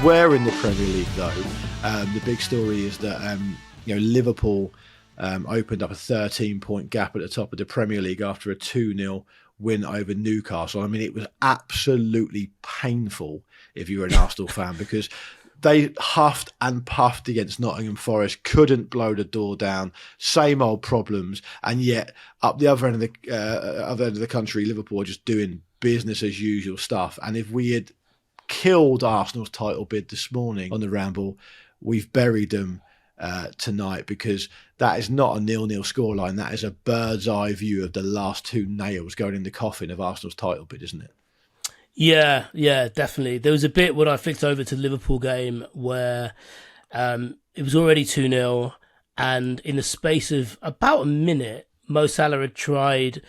elsewhere in the Premier League, though, the big story is that Liverpool opened up a 13-point gap at the top of the Premier League after a 2-0 win over Newcastle. I mean, it was absolutely painful if you were an Arsenal fan, because they huffed and puffed against Nottingham Forest, couldn't blow the door down, same old problems, and yet up the other end of the country, Liverpool are just doing business as usual stuff. And if we had killed Arsenal's title bid this morning on the Ramble, we've buried them tonight, because that is not a 0-0 scoreline. That is a bird's eye view of the last two nails going in the coffin of Arsenal's title bid, isn't it? Yeah, definitely. There was a bit when I flicked over to the Liverpool game where it was already 2-0, and in the space of about a minute, Mo Salah had tried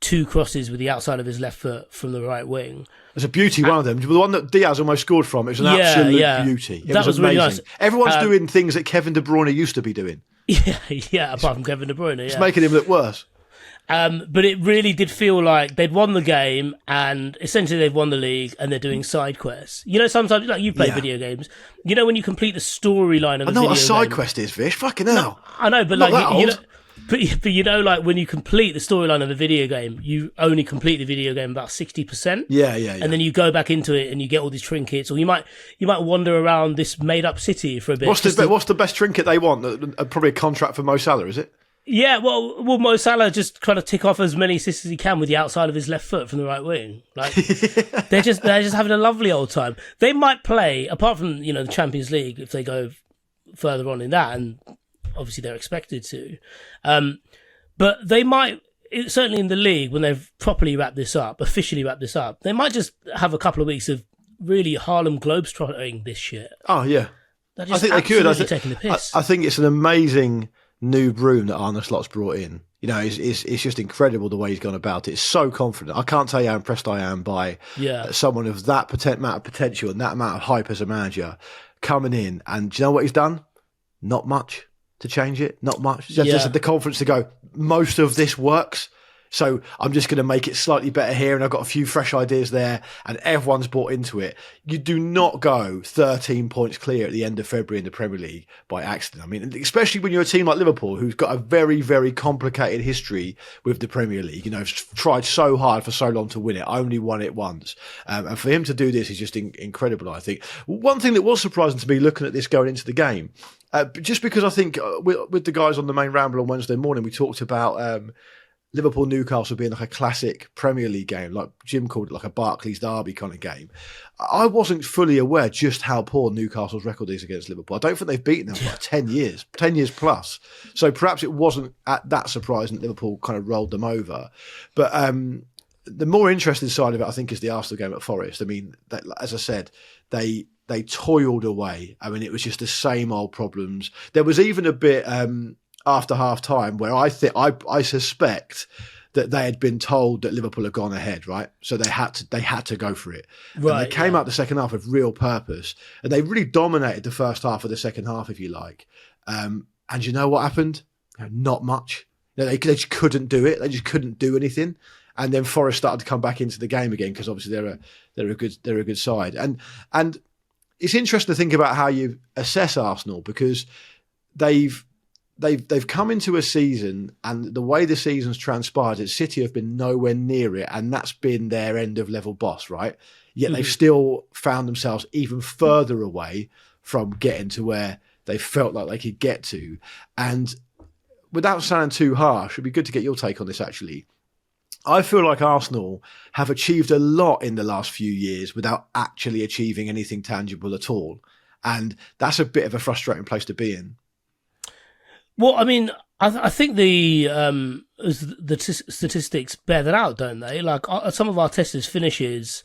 2 crosses with the outside of his left foot from the right wing. It's a beauty, one of them. The one that Diaz almost scored from, it was an absolute beauty. It was amazing. Really nice. Everyone's doing things that Kevin De Bruyne used to be doing. Yeah, apart from Kevin De Bruyne. It's making him look worse. But it really did feel like they'd won the game, and essentially they've won the league, and they're doing side quests. You know, sometimes, like, you play video games, you know, when you complete the storyline of a video game. I know what a side quest is, Vish. Fucking hell. No, I know, but like, but you know, like, when you complete the storyline of a video game, you only complete the video game about 60%. Yeah. And then you go back into it and you get all these trinkets, or you might wander around this made up city for a bit. What's the best trinket they want? Probably a contract for Mo Salah, is it? Yeah, well, Mo Salah just trying to tick off as many assists as he can with the outside of his left foot from the right wing. Like, they're just having a lovely old time. They might play, apart from, the Champions League, if they go further on in that, and obviously they're expected to. But they might, certainly in the league, when they've properly officially wrapped this up, they might just have a couple of weeks of really Harlem Globetrotting this shit. Oh, yeah. I think they could. Taking the piss. I think it's an amazing new broom that Arne Slot's brought in. It's just incredible the way he's gone about it. It's so confident. I can't tell you how impressed I am by someone of that amount of potential and that amount of hype as a manager coming in. And do you know what he's done? Not much to change it. Not much. Just had the confidence to go, most of this works, so I'm just going to make it slightly better here, and I've got a few fresh ideas there, and everyone's bought into it. You do not go 13 points clear at the end of February in the Premier League by accident. I mean, especially when you're a team like Liverpool, who's got a very, very complicated history with the Premier League. Tried so hard for so long to win it, only won it once. And for him to do this is just incredible, I think. One thing that was surprising to me looking at this going into the game, just because I think with the guys on the main Ramble on Wednesday morning, we talked about Liverpool-Newcastle being like a classic Premier League game, like Jim called it, like a Barclays Derby kind of game. I wasn't fully aware just how poor Newcastle's record is against Liverpool. I don't think they've beaten them for like 10 years plus. So perhaps it wasn't that surprising that Liverpool kind of rolled them over. But the more interesting side of it, I think, is the Arsenal game at Forest. I mean, as I said, they toiled away. I mean, it was just the same old problems. There was even a bit after half time where I suspect that they had been told that Liverpool had gone ahead, right? So they had to go for it. Right, and they came out the second half with real purpose, and they really dominated the first half of the second half, if you like. And you know what happened? Not much. They just couldn't do it. They just couldn't do anything. And then Forest started to come back into the game again, because obviously they're a good side. And it's interesting to think about how you assess Arsenal, because they've come into a season, and the way the season's transpired, City have been nowhere near it, and that's been their end of level boss, right? Yet they've still found themselves even further away from getting to where they felt like they could get to. And without sounding too harsh, it'd be good to get your take on this, actually. I feel like Arsenal have achieved a lot in the last few years without actually achieving anything tangible at all. And that's a bit of a frustrating place to be in. Well, I mean, I think the statistics bear that out, don't they? Like, some of Arteta's finishes,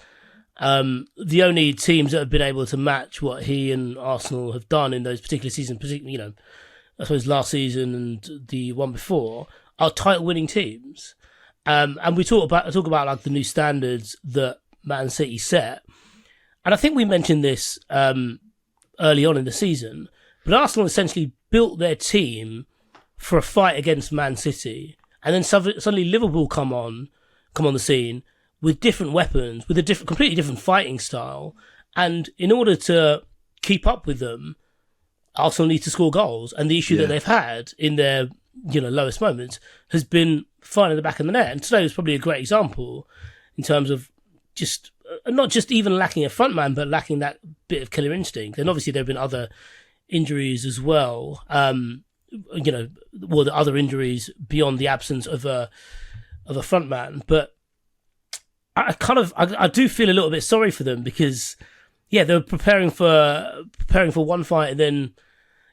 the only teams that have been able to match what he and Arsenal have done in those particular seasons, particularly, I suppose last season and the one before, are title-winning teams. And we talk about like the new standards that Man City set, and I think we mentioned this early on in the season. But Arsenal essentially built their team for a fight against Man City, and then suddenly Liverpool come on the scene with different weapons, with a completely different fighting style, and in order to keep up with them, Arsenal need to score goals. And the issue that they've had in their lowest moments has been finding the back of the net. And today was probably a great example in terms of just not just even lacking a front man, but lacking that bit of killer instinct. And obviously there have been other injuries as well. The other injuries beyond the absence of a front man. But I do feel a little bit sorry for them because they're preparing for one fight, and then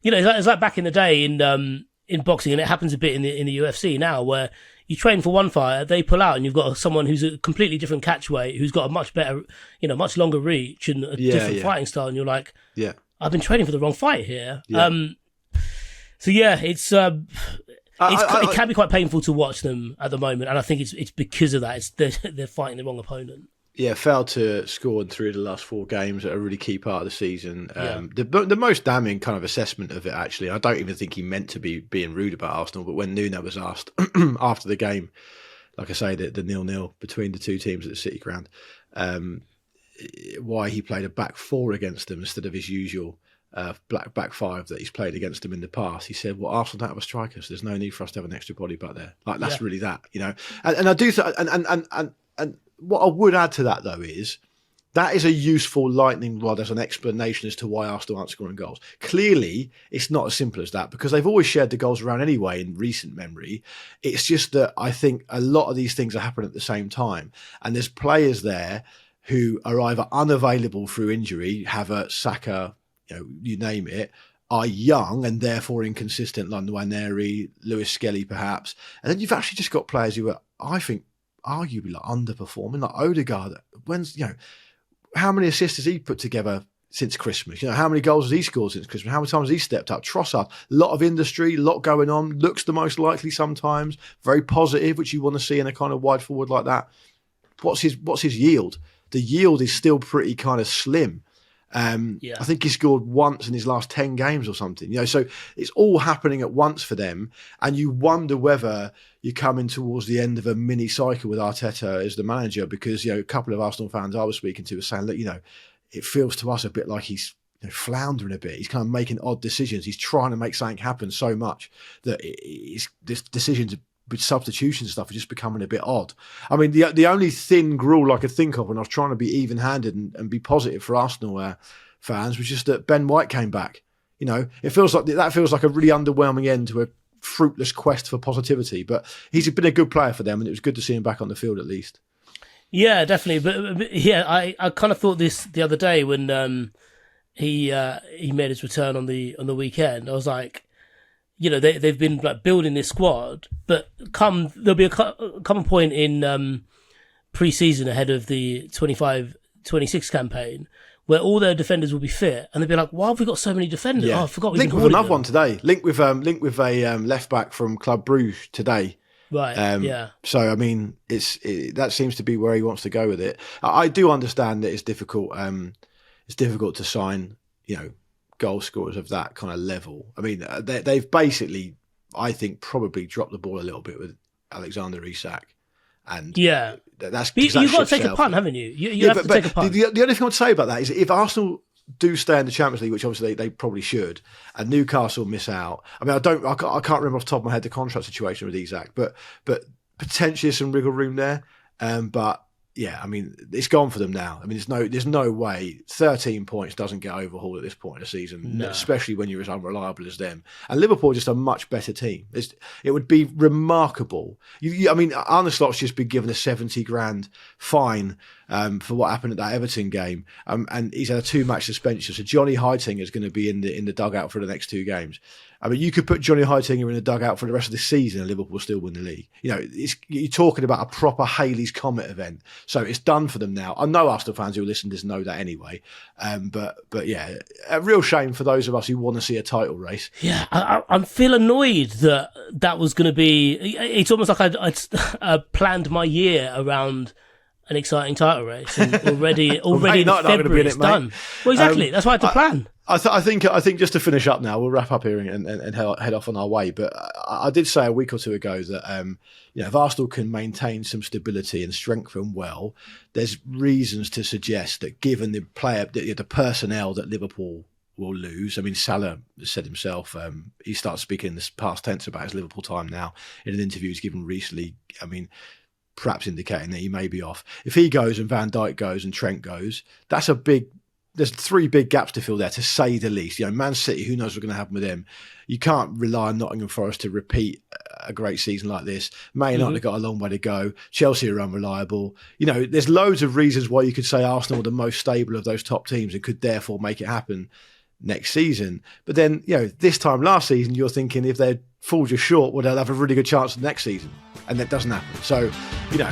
it's like back in the day in boxing, and it happens a bit in the UFC now, where you train for one fight, they pull out, and you've got someone who's a completely different catch weight, who's got a much better, much longer reach and a different fighting style, and you're like, I've been training for the wrong fight here. It's it can be quite painful to watch them at the moment, and I think it's because of that. They're fighting the wrong opponent. Yeah, failed to score in 3 of the last 4 games at a really key part of the season. The most damning kind of assessment of it, actually, I don't even think he meant to be being rude about Arsenal, but when Nuno was asked after the game, like I say, the 0-0 between the two teams at the City Ground, why he played a back 4 against them instead of his usual back 5 that he's played against them in the past. He said, well, Arsenal don't have a striker, so there's no need for us to have an extra body back there. Like, that's really that, And I do and what I would add to that, though, is that is a useful lightning rod as an explanation as to why Arsenal aren't scoring goals. Clearly, it's not as simple as that, because they've always shared the goals around anyway in recent memory. It's just that I think a lot of these things are happening at the same time. And there's players there who are either unavailable through injury, Havertz, Saka, you name it, are young and therefore inconsistent, like Nwaneri, Lewis Skelly perhaps. And then you've actually just got players who are, I think, arguably like underperforming, like Odegaard. How many assists has he put together since Christmas? How many goals has he scored since Christmas? How many times has he stepped up? Trossard, a lot of industry, a lot going on, looks the most likely sometimes, very positive, which you want to see in a kind of wide forward like that. What's his yield? The yield is still pretty kind of slim. I think he scored once in his last 10 games or something. So it's all happening at once for them, and you wonder whether you're coming towards the end of a mini cycle with Arteta as the manager, because a couple of Arsenal fans I was speaking to were saying, look, it feels to us a bit like he's floundering a bit. He's kind of making odd decisions. He's trying to make something happen so much that this decisions with substitution stuff are just becoming a bit odd. I mean, the only thin gruel I could think of when I was trying to be even-handed and be positive for Arsenal fans was just that Ben White came back. It feels like a really underwhelming end to a fruitless quest for positivity. But he's been a good player for them, and it was good to see him back on the field at least. Yeah, definitely. But I kind of thought this the other day when he made his return on the weekend. I was like, they've been like building this squad, but there'll be a point in pre-season ahead of the 25-26 campaign where all their defenders will be fit, and they'll be like, why have we got so many defenders? I forgot. Link with another one today. Link with a left back from Club Brugge today. Right. So I mean, that seems to be where he wants to go with it. I do understand that it's difficult. It's difficult to sign, goal scorers of that kind of level. I mean, they've basically, I think, probably dropped the ball a little bit with Alexander Isak. And that's you've got to take a punt, haven't you? You have to take a punt. The only thing I would say about that is if Arsenal do stay in the Champions League, which obviously they probably should, and Newcastle miss out. I mean, I can't remember off the top of my head the contract situation with Isak, but potentially some wriggle room there. But yeah, I mean, it's gone for them now. I mean, there's no way 13 points doesn't get overhauled at this point in the season, especially when you're as unreliable as them. And Liverpool are just a much better team. It would be remarkable. I mean, Arne Slot's just been given a 70 grand fine for what happened at that Everton game, and he's had a 2-match suspension. So Johnny Heitinga is going to be in the dugout for the next 2 games. I mean, you could put Johnny Heitinga in the dugout for the rest of the season and Liverpool still win the league. You're talking about a proper Halley's Comet event. So it's done for them now. I know Arsenal fans who listen to this know that anyway. But yeah, a real shame for those of us who want to see a title race. Yeah, I feel annoyed that was going to be... It's almost like I'd planned my year around an exciting title race, and already in February it's done. Well, exactly. That's why I had to plan. I think just to finish up now, we'll wrap up here and head off on our way. But I did say a week or two ago that if Arsenal can maintain some stability and strengthen well, there's reasons to suggest that given the personnel that Liverpool will lose. I mean, Salah said himself, he starts speaking in this past tense about his Liverpool time now in an interview he's given recently. I mean, perhaps indicating that he may be off. If he goes and Van Dijk goes and Trent goes, there's 3 big gaps to fill there, to say the least. You know, Man City, who knows what's going to happen with them? You can't rely on Nottingham Forest to repeat a great season like this. Man United have got a long way to go. Chelsea are unreliable. You know, there's loads of reasons why you could say Arsenal are the most stable of those top teams and could therefore make it happen next season. But then, you know, this time last season, you're thinking if they fall just short, well, they'll have a really good chance next season. And that doesn't happen. So, you know,